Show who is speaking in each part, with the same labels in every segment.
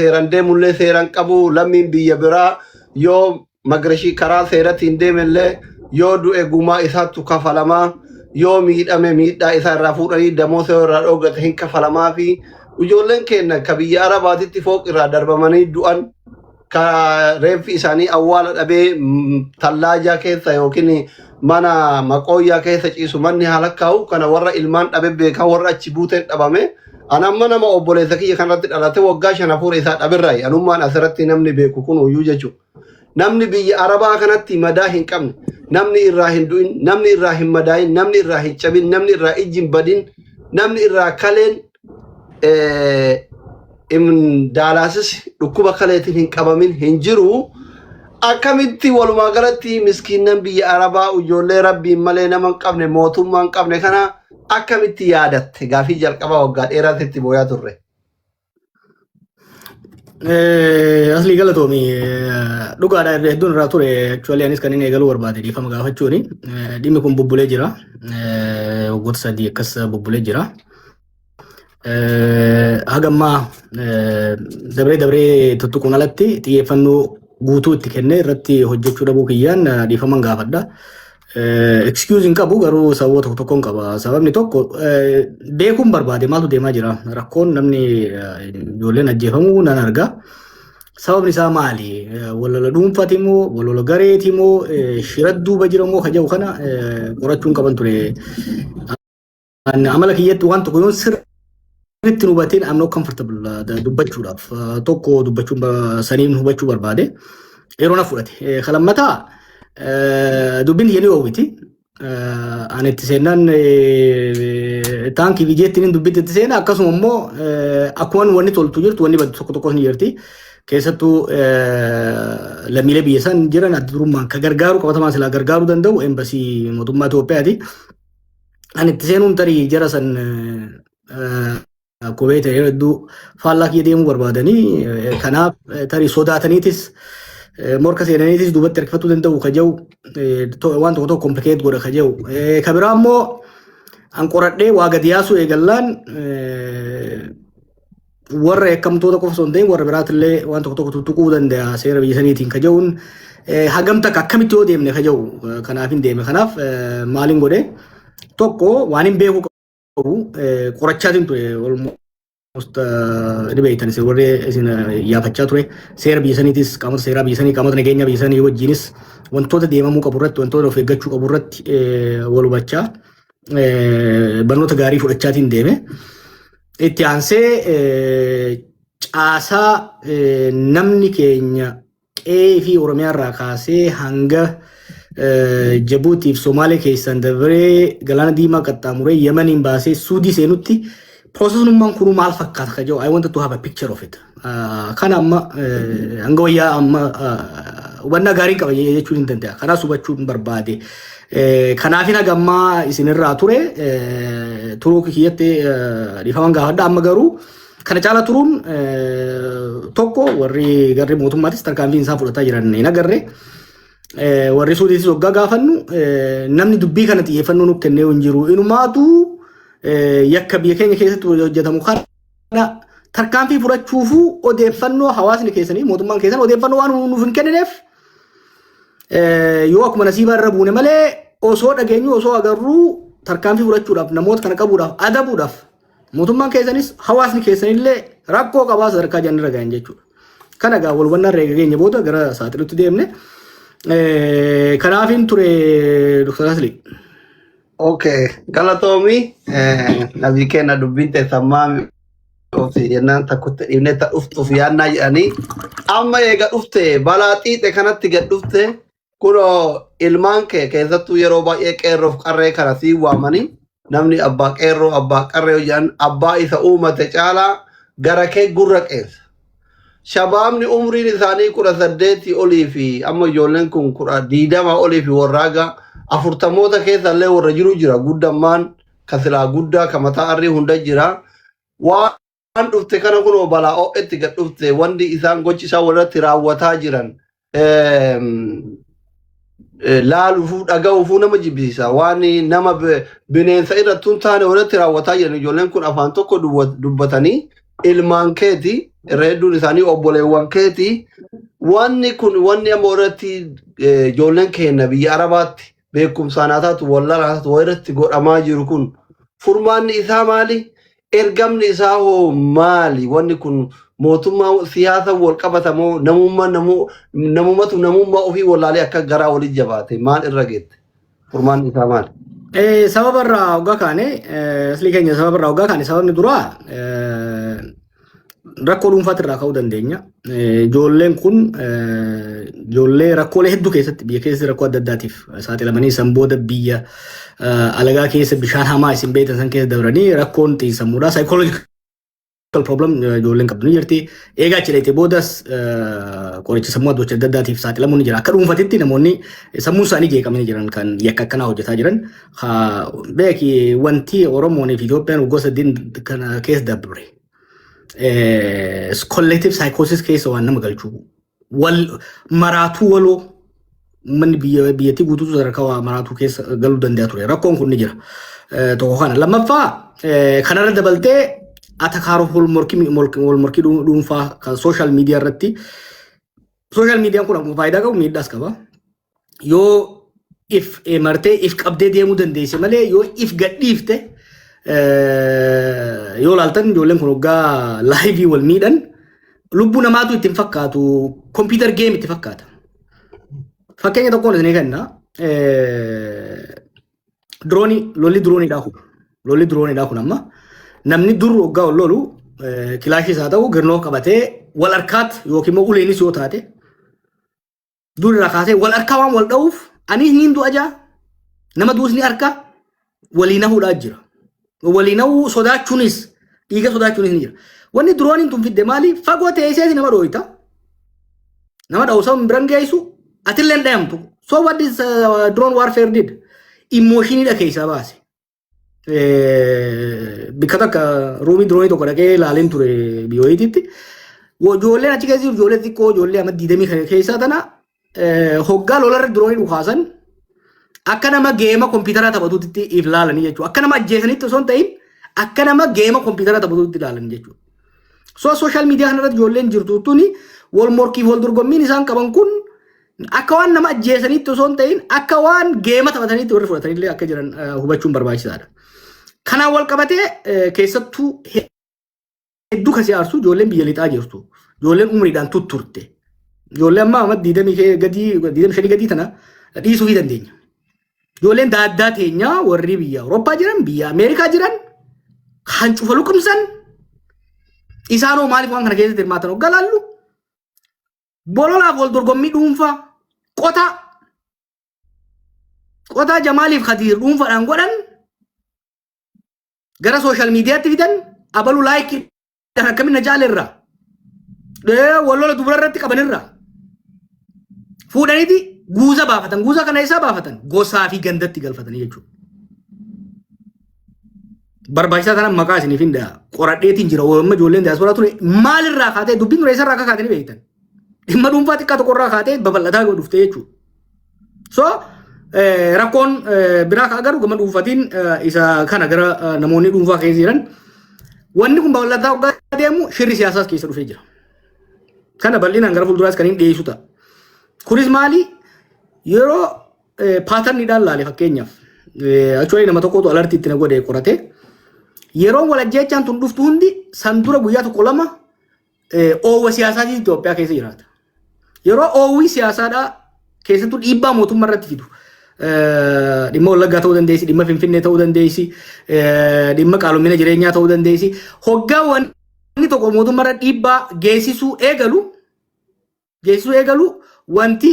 Speaker 1: seeran deemullee seeran qabu lammiin biyya biraa yoo magrashii karaa seeratiin deemellee yoo du'e gumaa isaatu kafalamaa yoo miidhame miidhaa isaa irraa fuudhanii damoosee irraa dhoogate hin kafalamaa fi ijoolleen keenya ka biyya arabaatitti fooq irraa darbamanii du'an ka reeffi isaanii awwaala dhabee tallaajaa keessa yookiin mana maqooyyaa keessa ciisu manni halakkaa'u kana warra ilmaan dhabe beekan warra achi buuteen dhabame anamma nama obboleessa kiyya kanatti dhalate waggaa 5 fuudha isaa dhabirraayi anummaan asirratti namni beeku kun uyyuu jechuudha. Namni biyya arabaa kanatti madaa hin qabne namni irraa hin du'in namni irraa hin madaayin namni irraa hin cabin namni irraa ijji hin badin namni irraa kaleen daalaasis dhukkuba kaleetiin hin qabamin hin jiru. Akkamitti walumaa galatti miskiinan biyya arabaa ijoollee rabbiin malee nama hin qabne mootummaa hin qabne kana akkamitti yaadatte gaafii jalqabaa waggaa dheeraatti booyaa turre.
Speaker 2: Asli galatoomii dhugaadha hedduun irraa ture actually anis kan inni eegaluu barbaade dhiifama gaafachuuni dhimmi kun bubbulee jira waggoota 3 akkas bubbulee jira hagammaa dabree tuttuquun alatti xiyyeeffannoo guutuu itti kennee irratti hojjechuu dhabuu kiyyaan dhiifaman gaafadha. Excuse hin qabu garuu sababa tokkoon qaba. Sababni tokko beekuun barbaade maaltu deemaa jira rakkoon namni ijoolleen ajjeefamuu nan arga. Sababni isaa maali? Walola dhuunfaati moo walola gareeti moo shira duuba jira moo kajaa'u kana qorachuun qaban ture. Amala kiyyatti waan tokko yoon sirriitti hubateen I'm not comfortable dubbachuudhaaf tokko dubbachuun saniin hubachuu barbaade yeroo na fudhate. Kalammataa dubbin yeni oowwiti ani itti seenaan taankii biyyeettiin dubbitti itti seena akkasuma immoo akkuma wanni toltu jirtu wanni baddu tokko ni jirti keessattuu lammiilee biyya san jiran adda durummaan ka gargaaru qabatamaan silaa gargaaruu danda'u embasii mootummaa Itoophiyaati. Ani itti seenuun tarii jara san kubeeta hedduu faallaa kiyya deemuu barbaadanii kanaaf tarii sodaataniitis morka seenaniitis duubatti harkifatuu danda'u kaja'u waan tokko komplikeet godha kaja'u kabiraa immoo an qoradhee waa gadi yaasuu eegallaan warra eekkamtoota qofa osoo hin ta'in warra biraatillee waan tokko tuttuquu danda'a seera biyya saniitiin kaja'uun hagam takka akkamitti yoo deemne kaja'u kanaaf hin deeme kanaaf maaliin godhe tokko waan hin beeku qabu qorachaatiin ture debate and warre isin yaafachaa ture seera biyya saniitis qaamota seeraa biyya sanii qaamota nageenya biyya sanii wajjinis wantoota deemamuu qabu irratti wantoota of eeggachuu qabu irratti wal hubachaa barnoota gaarii fudhachaatiin deeme. Itti aansee caasaa namni keenya qe'ee fi Oromiyaa irraa kaasee hanga Jabuutiif Somaalee keessan dabaree galaana diimaa qaxxaamuree Yemeniin baasee Suudii seenutti processunummaan kun maal fakkaata kaja'u I wanted to have a picture of it. Kana amma hanga wayyaa amma hubannaa gaarii qaba jechuun hin danda'a. Kanaas hubachuun barbaade. Kanaafin hagammaa isinirraa ture turuu kiyyatti dhiifaman gaafadha amma garuu kana caala turuun tokko warri garri mootummaatis tarkaanfiin isaa fudhataa jiran hin agarre. Warri Suudiitis waggaa gaafannu namni dubbii kana xiyyeeffannoo nuuf kennee hin jiru. Inumaatu yakka biyya keenya keessatti hojjetamu kana tarkaanfii fudhachuufu odeeffannoo hawaasni keessanii mootummaan keessan odeeffannoo waan nuuf hin kennineef yoo akkuma nasiibaa irra buune malee osoo dhageenyu osoo agarruu tarkaanfii fudhachuudhaaf namoota kana qabuudhaaf adabuudhaaf mootummaan keessanis hawaasni keessanillee rakkoo qabaa sadarkaa jannirra gahan jechuudha. Kana egaa wal hubannaa irra eegageenya booda gara saaxilutti deemne kanaafin ture Dr. Asli.
Speaker 1: Okay, galatoomii nabii kenna dubbiin teessammaa ofii jennaan takkutti dhibnee ta dhuftuuf yaannaa jedhanii amma eega dhufte balaa xiixe kanatti gad dhufte kunoo ilmaan kee keessattuu yeroo baay'ee qeerroof qarree kana sii waamanii namni abbaa qeerroo abbaa qarree jedhan abbaa isa uumate caalaa gara kee gurra qeessa. Shabaabni umriin isaanii 18 olii fi amma ijoolleen kun 20 olii fi warraaga 40moota keessa illee warra jiru jira guddammaan kasilaa guddaa kamataa arrii hunda jira waan dhufte kana kunoo balaa o'etti gad dhufte wanti isaan gochi isaa walirratti raawwataa jiran laaluufuu dhaga'uufuu nama jibbisiisa waan nama bineensa irratti hin taane walirratti raawwataa jiran ijoolleen kun afaan tokko dubbatanii ilmaan keeti irreedduun isaanii obboleewwan keeti wanni kun wanni amma irratti ijoolleen keenya biyya Arabaatti beekumsaan haa taatu wallaan haa taatu irratti godhamaa jiru kun furmaanni isaa maali? Ergamni isaa hoo maali? Wanni kun mootummaa siyaasa wal qabatamoo namummaatu namummaa ofii wallaalee akka garaa walitti jabaate maal irra geette? Furmaanni isaa maali?
Speaker 2: Sababa irraa hoggaa kaane asli keenya sababa irraa hoggaa kaane sababni duraa rakkoo dhuunfaati irraa ka'uu dandeenya. Ijoolleen kun ijoollee rakkoolee hedduu keessatti biyya keessatti rakkoo adda addaatiif saaxilamanii san booda biyya alagaa keessa bishaan hamaa isin beektan san keessa dabranii rakkoon xiinsammuudhaa psychological problem ijoolleen qabdu ni jirti. Eegaa achi leetee boodas qoricha sammuu adda addaatiif saaxilamuun ni jira. Akka dhuunfatitti namoonni sammuun isaanii jeeqamanii jiran kan yakka akkanaa hojjetaa jiran beeki wanti Oromoon fi Itoophiyaan gosa diin kana keessa dabre. Collective psychosis keessa waan nama galchuu wal maraatuu waloo manni biyyattii guutuutu sadarkaa maraatuu keessa galuu danda'a ture. Rakkoon kun ni jira. Tokko kana lammaffaa kanarra dabaltee atakaaroo wal morkii dhuunfaa kan social media irratti social media kun akkuma faayidaa qabu miidhaas qaba. Yoo if martee if qabdee deemuu dandeesse malee yoo if gadhiifte yoo laaltan ijoolleen kun hoggaa laayivii wal miidhan lubbuu namaatu ittiin fakkaatu kompiitar geem itti fakkaata. Fakkeenya tokkoon isinii kenna lolli dirooniidhaa kun amma namni dur hoggaa ol lolu kilaashii isaa ta'u girnoo qabatee wal harkaat yookiin immoo uleenis yoo taate dur irraa kaasee wal harkaa waan wal dha'uuf anis niin du'a jaa nama duus ni harka waliin hafuudhaa jira. Waliin hawuu sodaachuunis dhiiga sodaachuunis ni jira. Wanni dirooniin tun fidde maali? Fagoo teesseeti nama dhooyita. Nama dhawusa biran geessu atillee hin dhayamtu. So what this drone warfare did? Emotionidha keessaa baase. Bikka takka ruumii diroonii tokko dhaqee ilaaleen ture biyyoitiitti. Ijoolleen achi keessa jiru ijoollee xiqqoo ijoollee amma 20 keessaa tana hoggaa lolarra diroonii dhukaasan akka nama geema kompiitara taphatuutti if ilaalanii jechuudha. Akka nama ajjeesanitti osoo hin ta'in akka nama geema kompiitara taphatuutti ilaalanii jechuudha. So social media kanarratti ijoolleen jirtuuttuni wal morkiif wal dorgommiin isaan qaban kun akka waan nama ajjeesanitti osoo hin ta'in akka waan geema taphatanitti warri fudhatanillee akka jiran hubachuun barbaachisaadha. Kanaan wal qabatee keessattuu hedduu kasi aarsu ijoolleen biyya lixaa jirtu. Ijoolleen umriidhaan tutturte. Ijoolleen amma 25 gadii tana dhiisuu fi dandeenya. Ijoolleen daaddaa teenyaa warri biyya Awurooppaa jiran biyya Ameerikaa jiran kan cufa luqumsan isaanoo maaliif waan kana keessatti hirmaatan hoggaa laallu bololaaf wal dorgommii dhuunfaa qotaa Jamaaliif Khadiir dhuunfaadhaan godhan gara social miidiyaatti fidan abaluu laayikii akkamina jaalerraa wallola dubara irratti qabanirraa fuudhaniiti guuza baafatan guuza kana isaa baafatan gosaa fi gandatti galfatanii jechuudha. Barbaachisaa kana maqaa isiniif hin daa qoradheetiin jira amma ijoolleen diyaasporaa ture maalirraa kaatee dubbiin ture isarraa akka kaatanii beektan dhimma dhuunfaa xiqqaa tokkorraa kaatee babal'ataa dhufte jechuudha. So rakkoon biraa ka agarru gama dhuunfaatiin isa kana gara namoonni dhuunfaa keessa jiran wanni kun babal'ataa hoggaa deemu shirri siyaasaas keessa dhufee jira. Kana bal'inaan gara fuulduraas kan hin dhiyeessu ta'a. Kunis maali? Yeroo paatarniidhaan laale fakkeenyaaf achuulee nama tokkotu alartii itti na godhe qorate yeroo walajjeechaan tun dhuftu hundi san dura guyyaa tokko lama oowwa siyaasaatii Itoophiyaa keessa jiraata. Yeroo oowwii siyaasaadhaa keessattuu dhiibbaa mootummaa irratti fidu dhimma Wallaggaa ta'uu dandeessi, dhimma Finfinnee ta'uu dandeessi, dhimma qaala'ina jireenyaa ta'uu dandeessi. Hoggaa wanni tokko mootummaa irra dhiibbaa geessisuu eegalu wanti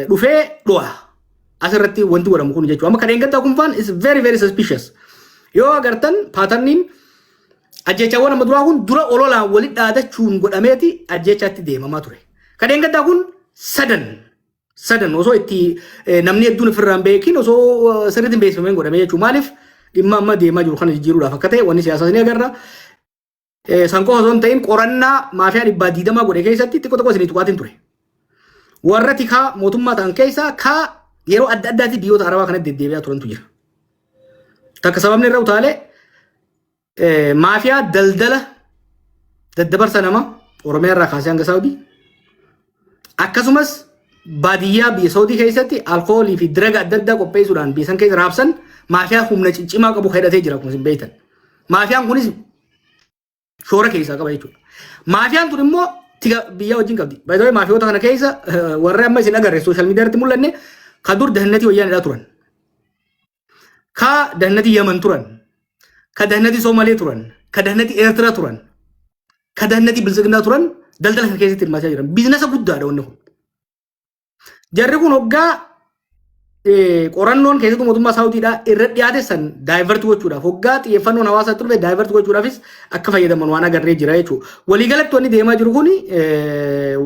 Speaker 2: dhufee dhu'a. Asirratti wanti godhamu kun jechuudha. Amma kan eeggataa kun faan is very very suspicious. Yoo agartan paatarniin ajjechaawwan amma duraa kun dura ololaan walitti dhaadachuun godhameeti ajjechaatti deemamaa ture. Kan eeggataa kun sadan osoo itti namni hedduun ofirraan beekin osoo sirriitti hin beeksifameen godhamee jechuudha. Maaliif dhimma amma deemaa jiru kana jijjiiruudhaaf akka ta'e wanni siyaasaas ni agarra. Sankoo osoo hin ta'in qorannaa maafiyaa 220 godhe keessatti xiqqoo tokko isinii tuqaatiin ture. Warra tikaa mootummaa ta'an keessaa yeroo adda addaatti biyyoota Arabaa kanatti deddeebi'aa turantu jira. Takka sababni irra utaalee maafiyaa daddabarsa nama Oromiyaa irraa kaasee hanga Saawudii akkasumas baadiyyaa biyya Saawudii keessatti alkoolii fi diraga adda addaa qopheessuudhaan biyya san keessa raabsan maafiyaa humna ciccimaa qabu hidhatee jira akkuma isin beektan. Maafiyaan kunis shoora keessaa qaba jechuudha. Maafiyaan kun immoo tiga biyya wajjin qabdi. Baay'ee maafiyoota kana keessa warra amma isin agarre sooshaal miidiyaatti mul'anne ka dur dahnati wayyaanidhaa turan. Ka dahnati Yaman turan. Ka dahnati Soomalee turan. Ka dahnati Eertiraa turan. Ka dahnati Bilisiginaa turan daldala kana keessatti hirmaachaa jiran. Biizinasa guddaadha wanni kun. Jarri kun hoggaa qorannoon keessattuu mootummaa Saawudiidhaa irra dhiyaate san daayivert gochuudhaaf hoggaa xiyyeeffannoon hawaasaa turre daayivert gochuudhaafis akka fayyadaman waan agarree jira jechuudha. Waliigalatti wanni deemaa jiru kun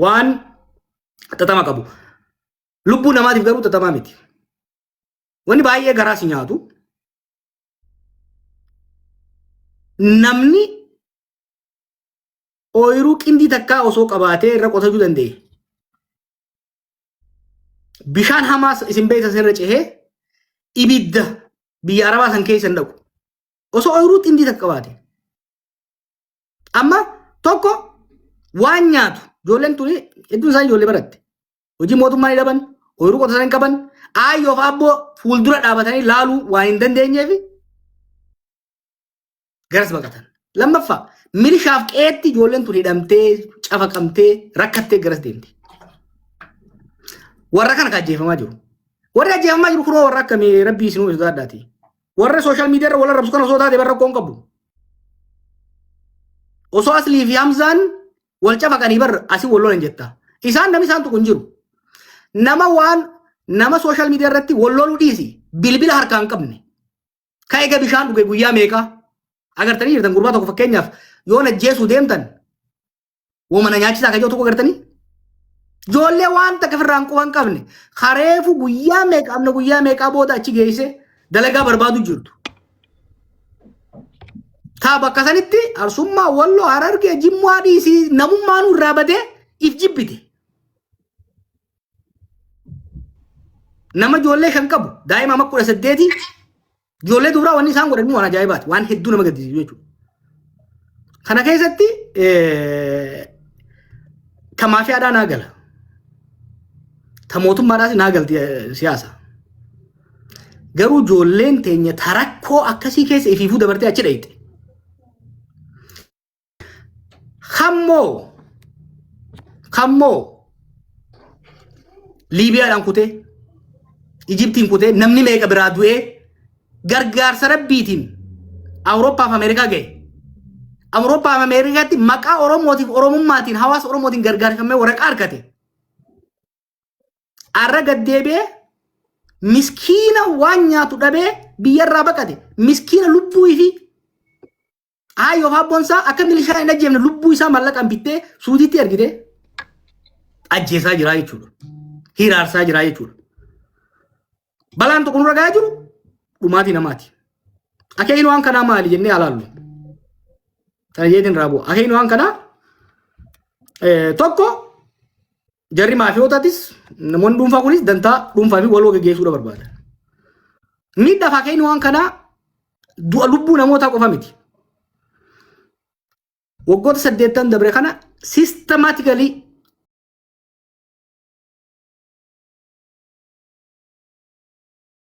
Speaker 2: waan xaxama qabu. Lubbuu namaatiif garuu xaxamaa miti. Wanni baay'ee garaa si nyaatu. Namni ooyiruu qindii takkaa osoo qabaatee irra qotachuu danda'e. Bishaan hamaas isin beektan irra cehee ibidda biyya Arabaa san keessa hin dhaqu. Osoo ooyiruu qindii takka qabaate. Amma tokko waan nyaatu ijoolleen tuni hedduun isaanii ijoollee baratte. Hojii mootummaa ni dhaban, ooyiruu qotan hin qaban, aayyoof abboo fuuldura dhaabatanii laaluu waan hin dandeenyeef garas baqatan. Lammaffaa milishaaf qeetti ijoolleen tuni hidhamtee, cafaqamtee, rakkattee garas deemti. Warra kana ajjeefamaa jiru. Warra ajjeefamaa jiru kunoo warra akkamii rabbii isinuu isaadhaati. Warra sooshaal miidiyaa irra wal arrabsu kana osoo taate barra koon qabu. Osoo Aslii fi Hamzaan wal cafaqanii barra asii wal lolan jetta. Isaan namni isaan tuqu hin jiru. Nama sooshaal miidiyaa irratti wal loluu dhiisi bilbila harkaa hin qabne. Ka eega bishaan dhuge guyyaa meeqaa? Agartanii jirtan gurbaa tokko fakkeenyaaf yoo ajjeesuu deemtan woomana nyaachisaa kan jiru tokko agartanii? Ijoollee waan takka firraan quban qabne kareefu guyyaa meeqaa booda achi geesse dalagaa barbaadu jirtu. Taa bakka sanitti Arsummaa Walloo Harargee Jimmaa dhiisii namummaan irraa badee if jibbite. Nama ijoollee shan qabu daa'ima amma 18 ijoollee duraa wanni isaan godhan waan ajaa'ibaati waan hedduu nama gaddisiisu jechuudha. Kana keessatti ka maafiyaadhaa naa gala. Ta mootummaadhaas naa galti siyaasa. Garuu ijoolleen teenya tarakkoo akkasii keessa ifiifuu dabartee achi dhayite. Kammoo Liibiyaadhaan kutee Ijiptiin kutee namni meeqa biraa du'ee gargaarsa rabbiitiin Awurooppaa fi Ameerikaa ga'e. Awurooppaa fi Ameerikaatti maqaa Oromootiif Oromummaatiin hawaasa Oromootiin gargaarfamee waraqaa argate. Arra gaddeebi'ee miskiina waan nyaatu dhabee biyyarraa baqate. Miskiina lubbuu fi ayyoof abboonsaa akka milishaa hin ajjeefne lubbuu isaa mallaqaan bittee suutiitti ergite ajjeesaa jira jechuudha. Hiraarsaa jira jechuudha. Balaan tokko nurra gahaa jiru dhumaatii namaati. Akeekni waan kanaa maali jennee alaallu. Kana jeetiin raaboo. Akeekni waan kanaa tokko jarri maafiyootatis namoonni dhuunfaa kunis dantaa dhuunfaa fi waloo gaggeessuudha barbaada. Miidhaaf akeekni waan kanaa du'a lubbuu namootaa qofa miti. Waggoota 8 dabre kana systematically